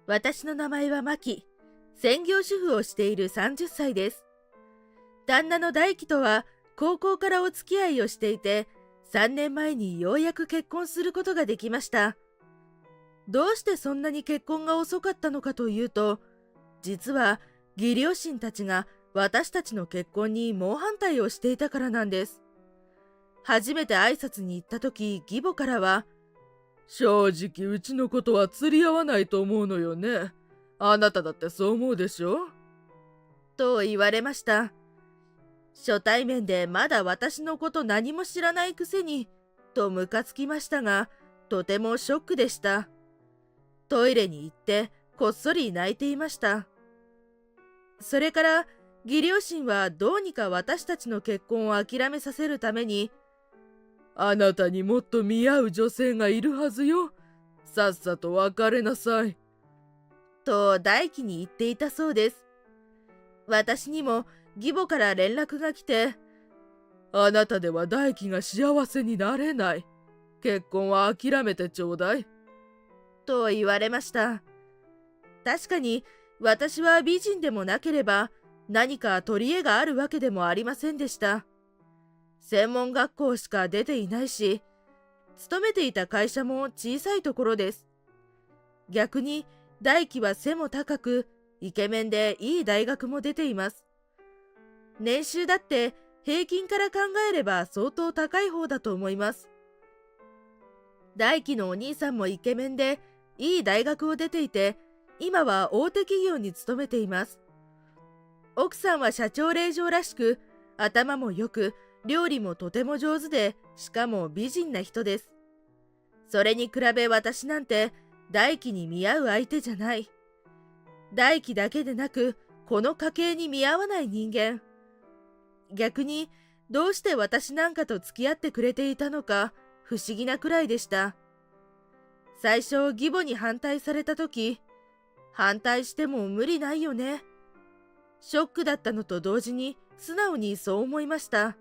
私の名前はマキ。専業主婦をしている30歳です。旦那の大輝とは高校からお付き合いをしていて、3年前にようやく結婚することができました。どうしてそんなに結婚が遅かったのかというと、実は義両親たちが私たちの結婚に猛反対をしていたからなんです。初めて挨拶に行った時、義母からは、正直うちのことは釣り合わないと思うのよね。あなただってそう思うでしょと言われました。初対面でまだ私のこと何も知らないくせに、とムカつきましたが、とてもショックでした。トイレに行ってこっそり泣いていました。それから義両親はどうにか私たちの結婚を諦めさせるために、あなたにもっと見合う女性がいるはずよ。さっさと別れなさい。と大輝に言っていたそうです。私にも義母から連絡が来て、あなたでは大輝が幸せになれない。結婚は諦めてちょうだい。と言われました。確かに私は美人でもなければ何か取り柄があるわけでもありませんでした。専門学校しか出ていないし、勤めていた会社も小さいところです。逆に大輝は背も高く、イケメンでいい大学も出ています。年収だって平均から考えれば相当高い方だと思います。大輝のお兄さんもイケメンでいい大学を出ていて、今は大手企業に勤めています。奥さんは社長令嬢らしく、頭も良く、料理もとても上手で、しかも美人な人です。それに比べ私なんて大輝に見合う相手じゃない。大輝だけでなく、この家系に見合わない人間。逆に、どうして私なんかと付き合ってくれていたのか、不思議なくらいでした。最初、義母に反対された時、反対しても無理ないよね。ショックだったのと同時に、素直にそう思いました。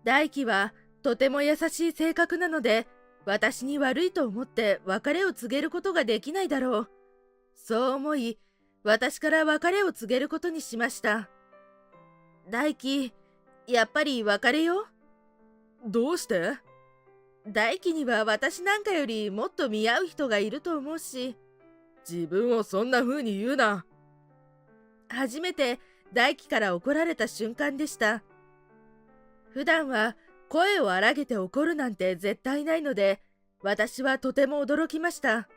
大輝はとても優しい性格なので、私に悪いと思って別れを告げることができないだろう。そう思い、私から別れを告げることにしました。大輝、やっぱり別れよう。どうして？大輝には私なんかよりもっと見合う人がいると思うし。自分をそんな風に言うな。初めて大輝から怒られた瞬間でした。普段は声を荒げて怒るなんて絶対ないので、私はとても驚きました。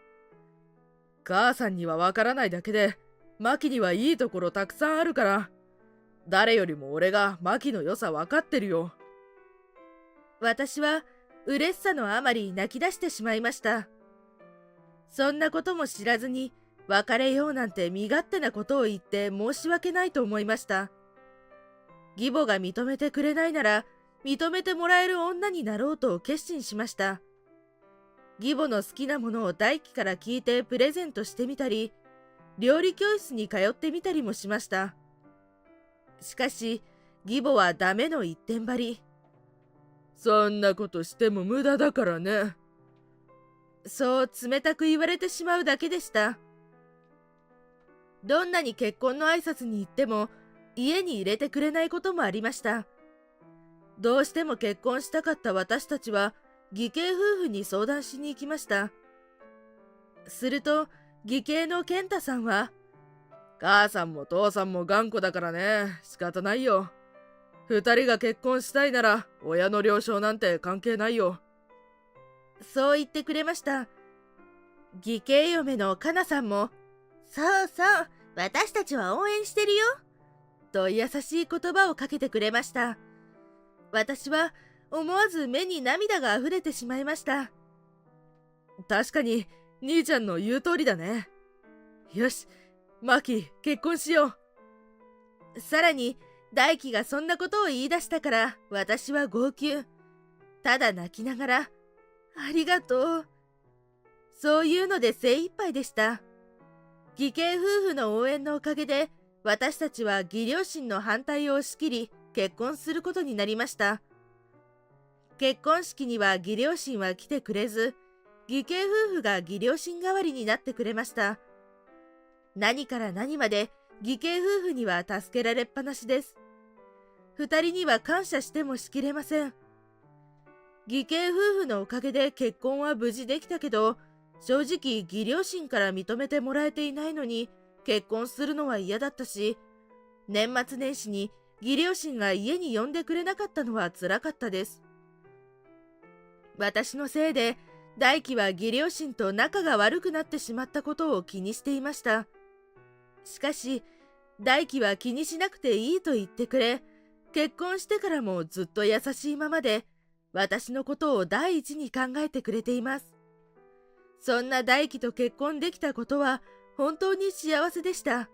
母さんにはわからないだけで、マキにはいいところたくさんあるから。誰よりも俺がマキの良さわかってるよ。私は嬉しさのあまり泣き出してしまいました。そんなことも知らずに別れようなんて身勝手なことを言って申し訳ないと思いました。義母が認めてくれないなら認めてもらえる女になろうと決心しました。義母の好きなものを大輝から聞いてプレゼントしてみたり、料理教室に通ってみたりもしました。しかし、義母はダメの一点張り。そんなことしても無駄だからね。そう冷たく言われてしまうだけでした。どんなに結婚の挨拶に行っても家に入れてくれないこともありました。どうしても結婚したかった私たちは義兄夫婦に相談しに行きました。すると義兄の健太さんは、母さんも父さんも頑固だからね。仕方ないよ。二人が結婚したいなら親の了承なんて関係ないよ。そう言ってくれました。義兄嫁のかなさんも、そうそう、私たちは応援してるよ。と優しい言葉をかけてくれました。私は思わず目に涙が溢れてしまいました。確かに兄ちゃんの言う通りだね。よし、マキ結婚しよう。さらに大輝がそんなことを言い出したから私は号泣。ただ泣きながら、ありがとう。そういうので精一杯でした。義兄夫婦の応援のおかげで私たちは義両親の反対を押し切り結婚することになりました。結婚式には義両親は来てくれず、義兄夫婦が義両親代わりになってくれました。何から何まで義兄夫婦には助けられっぱなしです。二人には感謝してもしきれません。義兄夫婦のおかげで結婚は無事できたけど、正直義両親から認めてもらえていないのに結婚するのは嫌だったし、年末年始に義両親が家に呼んでくれなかったのは辛かったです。私のせいで大輝は義両親と仲が悪くなってしまったことを気にしていました。しかし大輝は気にしなくていいと言ってくれ、結婚してからもずっと優しいままで私のことを第一に考えてくれています。そんな大輝と結婚できたことは本当に幸せでした。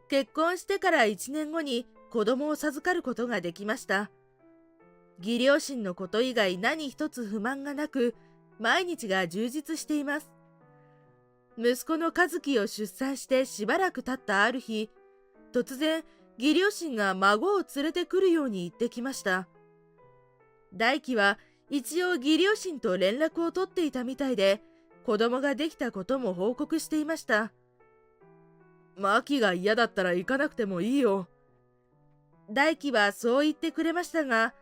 結婚してから1年後に子供を授かることができました。義両親のこと以外何一つ不満がなく、毎日が充実しています。息子の和樹を出産してしばらく経ったある日、突然義両親が孫を連れてくるように言ってきました。大輝は一応義両親と連絡を取っていたみたいで、子供ができたことも報告していました。マキが嫌だったら行かなくてもいいよ。大輝はそう言ってくれましたが、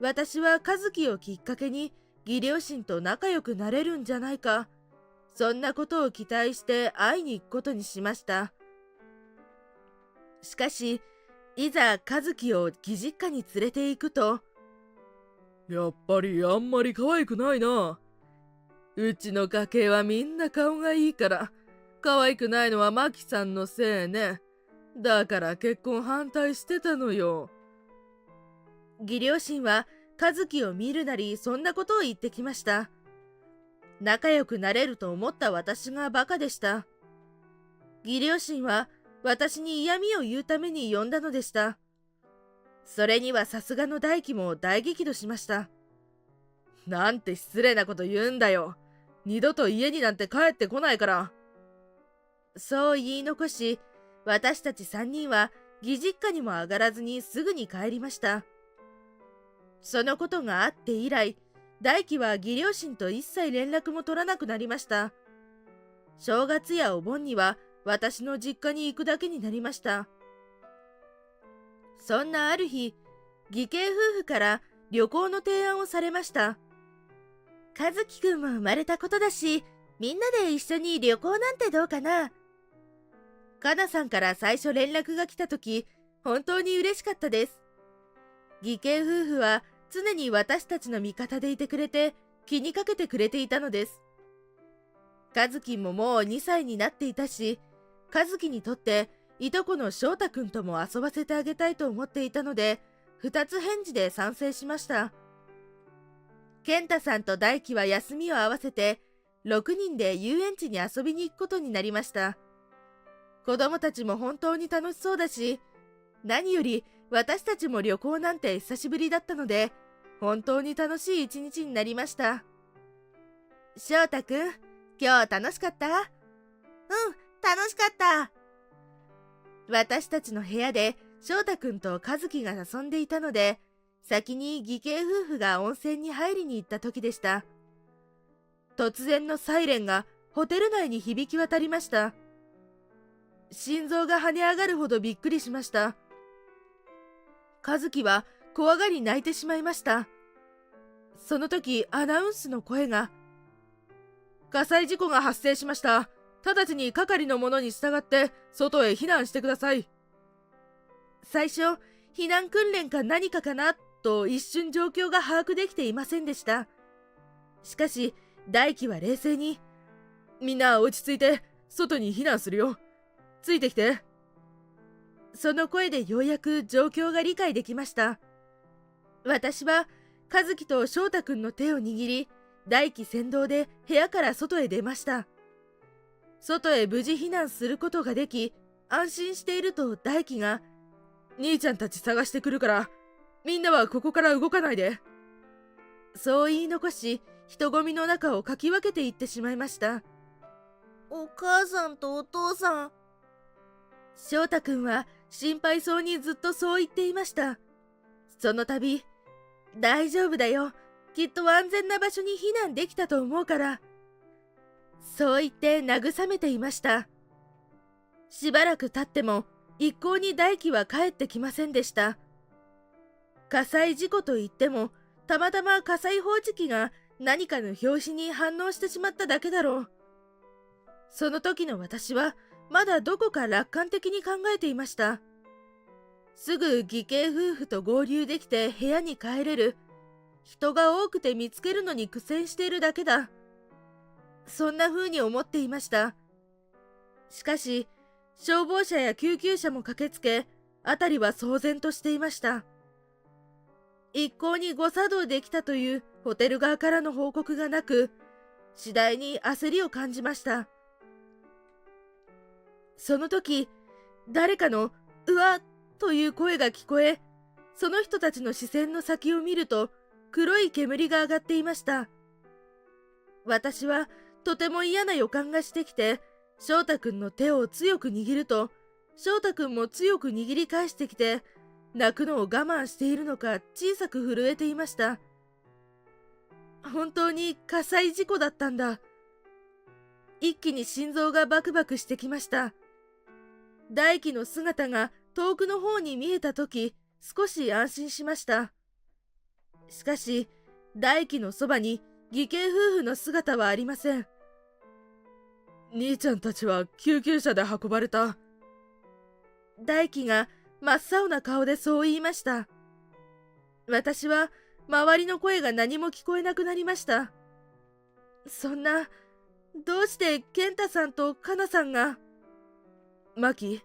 私は和樹をきっかけに義両親と仲良くなれるんじゃないか、そんなことを期待して会いに行くことにしました。しかし、いざ和樹を義実家に連れて行くと、やっぱりあんまり可愛くないな。うちの家系はみんな顔がいいから、可愛くないのはマキさんのせいね。だから結婚反対してたのよ。義両親は和樹を見るなりそんなことを言ってきました。仲良くなれると思った私がバカでした。義両親は私に嫌味を言うために呼んだのでした。それにはさすがの大輝も大激怒しました。なんて失礼なこと言うんだよ。二度と家になんて帰ってこないから。そう言い残し、私たち3人は義実家にも上がらずにすぐに帰りました。そのことがあって以来、大輝は義両親と一切連絡も取らなくなりました。正月やお盆には私の実家に行くだけになりました。そんなある日、義兄夫婦から旅行の提案をされました。和樹くんも生まれたことだし、みんなで一緒に旅行なんてどうかな。かなさんから最初連絡が来たとき、本当に嬉しかったです。義兄夫婦は常に私たちの味方でいてくれて、気にかけてくれていたのです。和樹ももう2歳になっていたし、和樹にとっていとこの翔太くんとも遊ばせてあげたいと思っていたので、2つ返事で賛成しました。健太さんと大輝は休みを合わせて、6人で遊園地に遊びに行くことになりました。子供たちも本当に楽しそうだし、何より私たちも旅行なんて久しぶりだったので、本当に楽しい一日になりました。翔太くん、今日楽しかった？うん、楽しかった。私たちの部屋で翔太くんと和樹が遊んでいたので、先に義兄夫婦が温泉に入りに行った時でした。突然のサイレンがホテル内に響き渡りました。心臓が跳ね上がるほどびっくりしました。和樹は怖がり泣いてしまいました。その時アナウンスの声が、火災事故が発生しました。直ちに係の者に従って外へ避難してください。最初、避難訓練か何かかなと一瞬状況が把握できていませんでした。しかし、大輝は冷静に、みんな落ち着いて外に避難するよ。ついてきて。その声でようやく状況が理解できました。私は和樹と翔太くんの手を握り、大輝先導で部屋から外へ出ました。外へ無事避難することができ、安心していると大輝が、兄ちゃんたち探してくるから、みんなはここから動かないで。そう言い残し、人混みの中をかき分けていってしまいました。お母さんとお父さん。翔太くんは心配そうにずっとそう言っていました。その度、大丈夫だよ。きっと安全な場所に避難できたと思うから。そう言って慰めていました。しばらく経っても一向に大輝は帰ってきませんでした。火災事故といっても、たまたま火災報知器が何かの拍子に反応してしまっただけだろう。その時の私はまだどこか楽観的に考えていました。すぐ義兄夫婦と合流できて部屋に帰れる。人が多くて見つけるのに苦戦しているだけだ。そんな風に思っていました。しかし、消防車や救急車も駆けつけ、辺りは騒然としていました。一向に誤作動できたというホテル側からの報告がなく、次第に焦りを感じました。その時、誰かの「うわっ」という声が聞こえ、その人たちの視線の先を見ると、黒い煙が上がっていました。私はとても嫌な予感がしてきて、翔太くんの手を強く握ると、翔太くんも強く握り返してきて、泣くのを我慢しているのか小さく震えていました。本当に火災事故だったんだ。一気に心臓がバクバクしてきました。大輝の姿が遠くの方に見えたとき、少し安心しました。しかし、大輝のそばに義兄夫婦の姿はありません。兄ちゃんたちは救急車で運ばれた。大輝が真っ青な顔でそう言いました。私は周りの声が何も聞こえなくなりました。そんな、どうして健太さんとかなさんが。マキ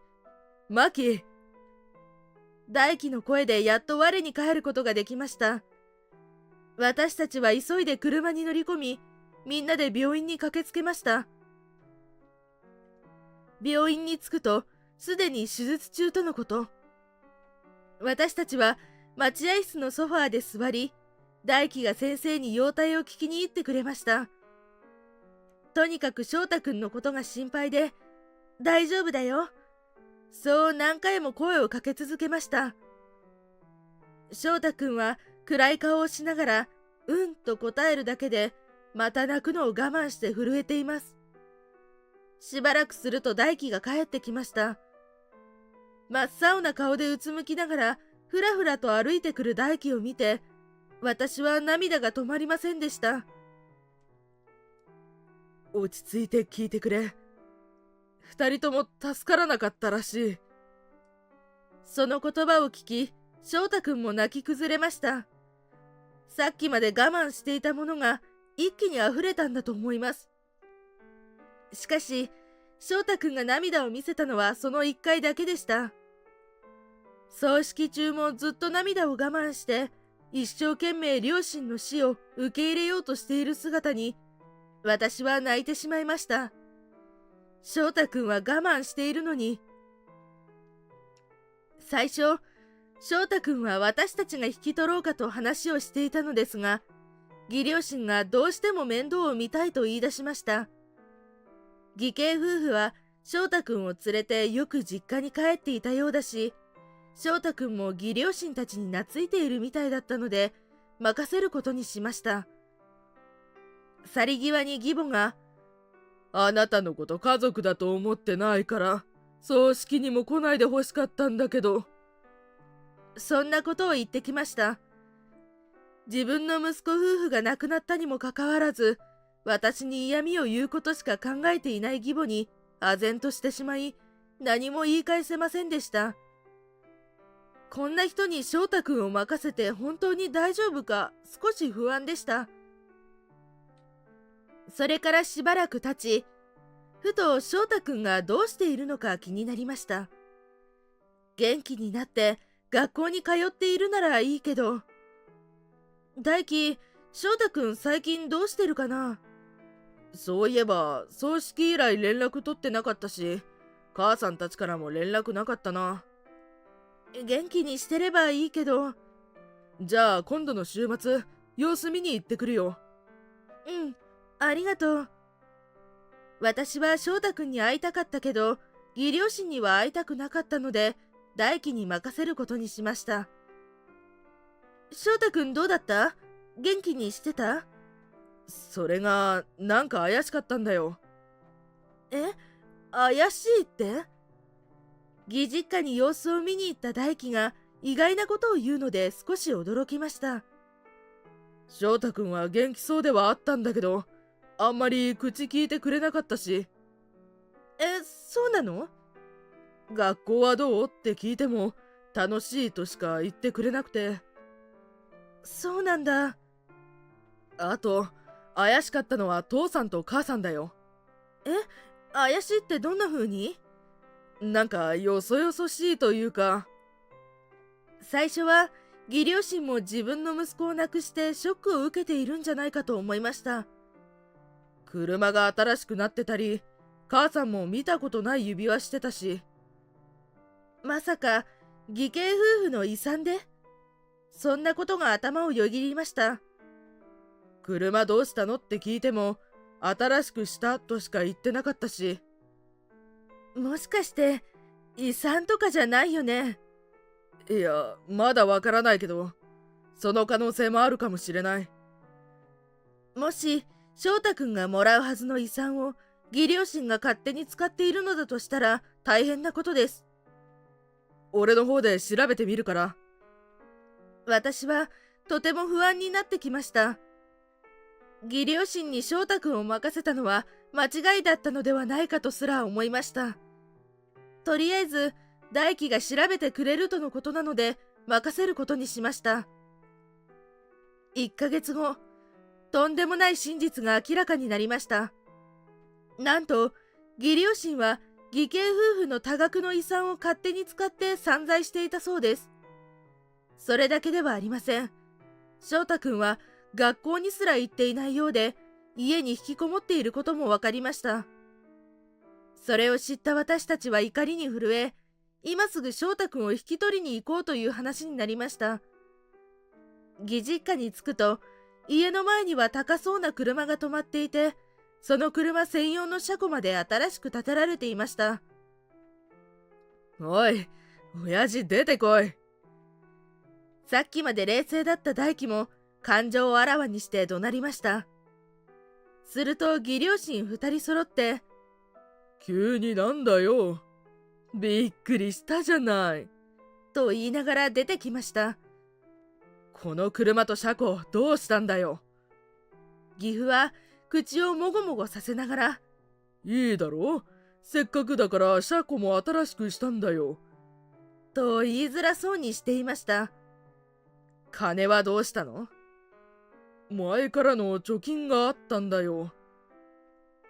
大輝の声でやっと我に返ることができました。私たちは急いで車に乗り込み、みんなで病院に駆けつけました。病院に着くと、すでに手術中とのこと。私たちは待合室のソファーで座り、大輝が先生に容体を聞きに行ってくれました。とにかく翔太くんのことが心配で、大丈夫だよ。そう何回も声をかけ続けました。翔太くんは暗い顔をしながら、うんと答えるだけで、また泣くのを我慢して震えています。しばらくすると大輝が帰ってきました。真っ青な顔でうつむきながら、ふらふらと歩いてくる大輝を見て、私は涙が止まりませんでした。落ち着いて聞いてくれ。二人とも助からなかったらしい。その言葉を聞き、翔太くんも泣き崩れました。さっきまで我慢していたものが一気に溢れたんだと思います。しかし、翔太くんが涙を見せたのはその一回だけでした。葬式中もずっと涙を我慢して、一生懸命両親の死を受け入れようとしている姿に、私は泣いてしまいました。翔太くんは我慢しているのに。最初、翔太くんは私たちが引き取ろうかと話をしていたのですが、義両親がどうしても面倒を見たいと言い出しました。義兄夫婦は翔太くんを連れてよく実家に帰っていたようだし、翔太くんも義両親たちに懐いているみたいだったので、任せることにしました。去り際に義母が、あなたのこと家族だと思ってないから、葬式にも来ないでほしかったんだけど。そんなことを言ってきました。自分の息子夫婦が亡くなったにもかかわらず、私に嫌味を言うことしか考えていない義母に、唖然としてしまい、何も言い返せませんでした。こんな人に翔太くんを任せて本当に大丈夫か少し不安でした。それからしばらく経ち、ふと翔太くんがどうしているのか気になりました。元気になって学校に通っているならいいけど。大輝、翔太くん最近どうしてるかな？そういえば、葬式以来連絡取ってなかったし、母さんたちからも連絡なかったな。元気にしてればいいけど。じゃあ今度の週末、様子見に行ってくるよ。うん、ありがとう。私は翔太くんに会いたかったけど、義両親には会いたくなかったので、大輝に任せることにしました。翔太くんどうだった？元気にしてた？それがなんか怪しかったんだよ。怪しいって？義実家に様子を見に行った大輝が意外なことを言うので少し驚きました。翔太くんは元気そうではあったんだけど、あんまり口聞いてくれなかったし。そうなの？学校はどうって聞いても楽しいとしか言ってくれなくて。そうなんだ。あと、怪しかったのは父さんと母さんだよ。怪しいってどんな風に？なんかよそよそしいというか。最初は義両親も自分の息子を亡くしてショックを受けているんじゃないかと思いました。車が新しくなってたり、母さんも見たことない指輪してたし。まさか義兄夫婦の遺産で？そんなことが頭をよぎりました。車どうしたのって聞いても、新しくしたとしか言ってなかったし。もしかして遺産とかじゃないよね？いや、まだわからないけど、その可能性もあるかもしれない。もし翔太くんがもらうはずの遺産を義両親が勝手に使っているのだとしたら大変なことです。俺の方で調べてみるから。私はとても不安になってきました。義両親に翔太くんを任せたのは間違いだったのではないかとすら思いました。とりあえず大輝が調べてくれるとのことなので任せることにしました。1ヶ月後、とんでもない真実が明らかになりました。なんと義両親は義兄夫婦の多額の遺産を勝手に使って散財していたそうです。それだけではありません。翔太くんは学校にすら行っていないようで、家に引きこもっていることも分かりました。それを知った私たちは怒りに震え、今すぐ翔太くんを引き取りに行こうという話になりました。義実家に着くと、家の前には高そうな車が止まっていて、その車専用の車庫まで新しく建てられていました。おい、親父出てこい。さっきまで冷静だった大輝も感情をあらわにして怒鳴りました。すると義両親2人揃って、急になんだよ。びっくりしたじゃない。と言いながら出てきました。この車と車庫どうしたんだよ。義父は口をもごもごさせながら、いいだろ、せっかくだから車庫も新しくしたんだよ。と言いづらそうにしていました。金はどうしたの？前からの貯金があったんだよ。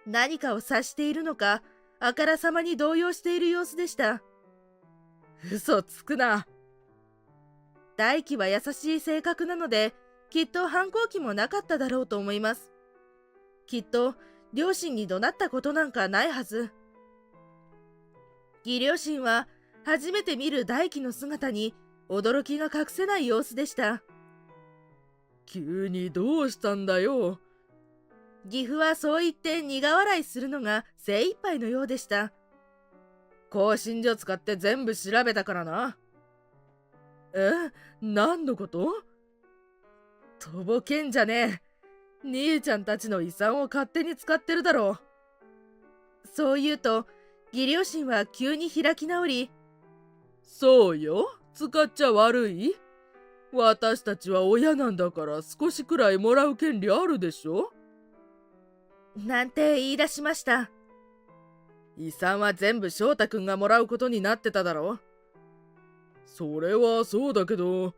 何かを察しているのか、あからさまに動揺している様子でした。嘘つくな。大輝は優しい性格なので、きっと反抗期もなかっただろうと思います。きっと両親に怒鳴ったことなんかないはず。義両親は初めて見る大輝の姿に驚きが隠せない様子でした。急にどうしたんだよ。義父はそう言って苦笑いするのが精一杯のようでした。興信所使って全部調べたからな。何のこと？とぼけんじゃねえ。兄ちゃんたちの遺産を勝手に使ってるだろう。そう言うと義両親は急に開き直り、そうよ、使っちゃ悪い？私たちは親なんだから少しくらいもらう権利あるでしょ？なんて言い出しました。遺産は全部翔太くんがもらうことになってただろ。それはそうだけど、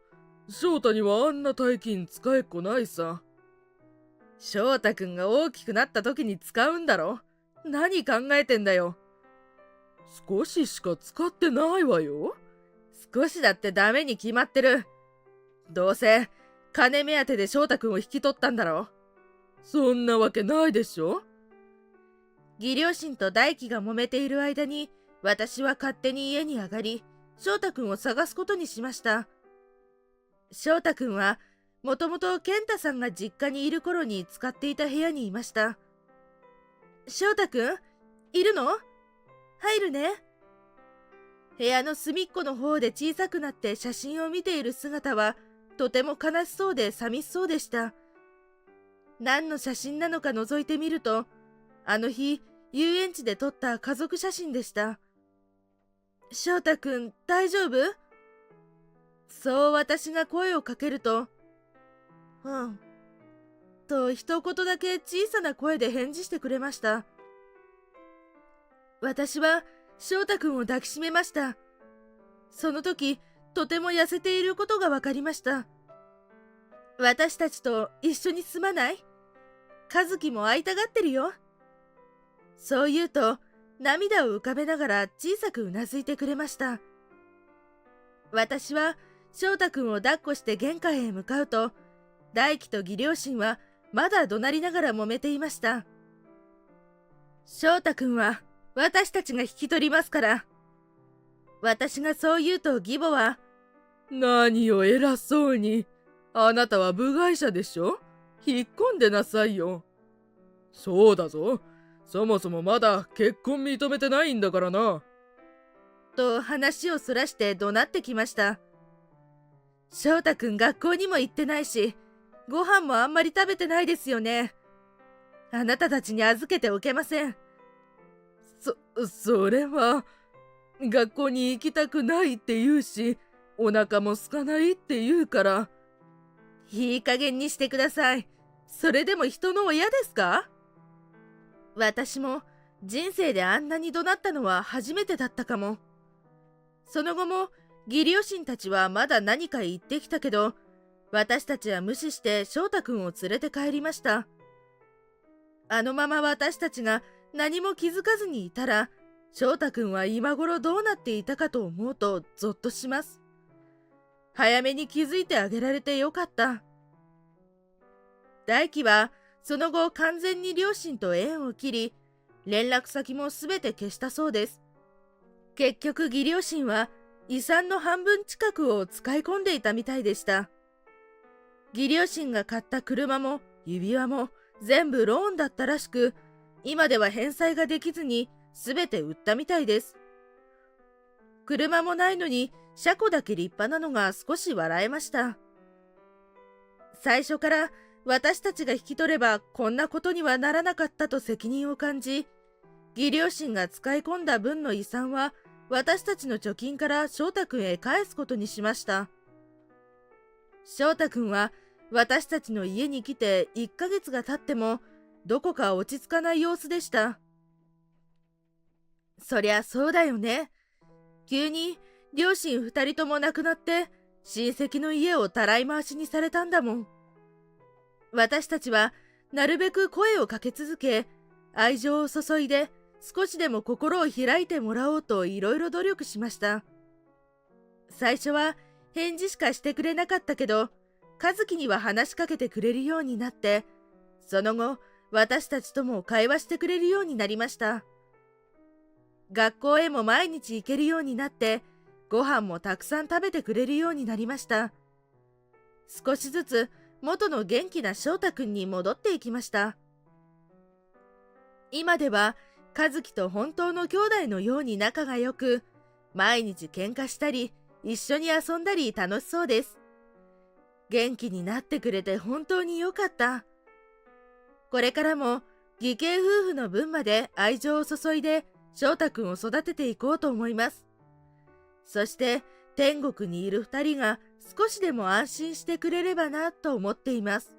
翔太にはあんな大金使えっこないさ。翔太くんが大きくなった時に使うんだろ。何考えてんだよ。少ししか使ってないわよ。少しだってダメに決まってる。どうせ金目当てで翔太くんを引き取ったんだろ。そんなわけないでしょ。義両親と大輝が揉めている間に、私は勝手に家に上がり、翔太くんを探すことにしました。翔太くんはもともと健太さんが実家にいる頃に使っていた部屋にいました。翔太くん、いるの？入るね。部屋の隅っこの方で小さくなって写真を見ている姿はとても悲しそうで寂しそうでした。何の写真なのか覗いてみると、あの日、遊園地で撮った家族写真でした。翔太くん、大丈夫？そう私が声をかけると、うん。と一言だけ小さな声で返事してくれました。私は翔太くんを抱きしめました。その時、とても痩せていることが分かりました。私たちと一緒に住まない？和樹も会いたがってるよ。そう言うと、涙を浮かべながら小さくうなずいてくれました。私は翔太くんを抱っこして玄関へ向かうと、大輝と義両親はまだ怒鳴りながら揉めていました。翔太くんは私たちが引き取りますから。私がそう言うと義母は、何を偉そうに。あなたは部外者でしょ？引っ込んでなさいよ。そうだぞ。そもそもまだ結婚認めてないんだからな。と話をそらして怒鳴ってきました。翔太くん学校にも行ってないし、ご飯もあんまり食べてないですよね。あなたたちに預けておけません。それは、学校に行きたくないって言うし、お腹も空かないって言うから。いい加減にしてください。それでも人の親ですか？私も人生であんなに怒鳴ったのは初めてだったかも。その後も義両親たちはまだ何か言ってきたけど、私たちは無視して翔太くんを連れて帰りました。あのまま私たちが何も気づかずにいたら、翔太くんは今頃どうなっていたかと思うとゾッとします。早めに気づいてあげられてよかった。大輝はその後完全に両親と縁を切り、連絡先もすべて消したそうです。結局義両親は遺産の半分近くを使い込んでいたみたいでした。義両親が買った車も指輪も全部ローンだったらしく、今では返済ができずに全て売ったみたいです。車もないのに車庫だけ立派なのが少し笑えました。最初から私たちが引き取ればこんなことにはならなかったと責任を感じ、義両親が使い込んだ分の遺産は私たちの貯金から翔太くんへ返すことにしました。翔太くんは私たちの家に来て1ヶ月が経ってもどこか落ち着かない様子でした。そりゃそうだよね。急に両親2人とも亡くなって親戚の家をたらい回しにされたんだもん。私たちはなるべく声をかけ続け、愛情を注いで少しでも心を開いてもらおうといろいろ努力しました。最初は返事しかしてくれなかったけど、和樹には話しかけてくれるようになって、その後私たちとも会話してくれるようになりました。学校へも毎日行けるようになって、ご飯もたくさん食べてくれるようになりました。少しずつ元の元気な翔太くんに戻っていきました。今では和樹と本当の兄弟のように仲が良く、毎日喧嘩したり一緒に遊んだり楽しそうです。元気になってくれて本当に良かった。これからも義兄夫婦の分まで愛情を注いで翔太くんを育てていこうと思います。そして天国にいる2人が少しでも安心してくれればなと思っています。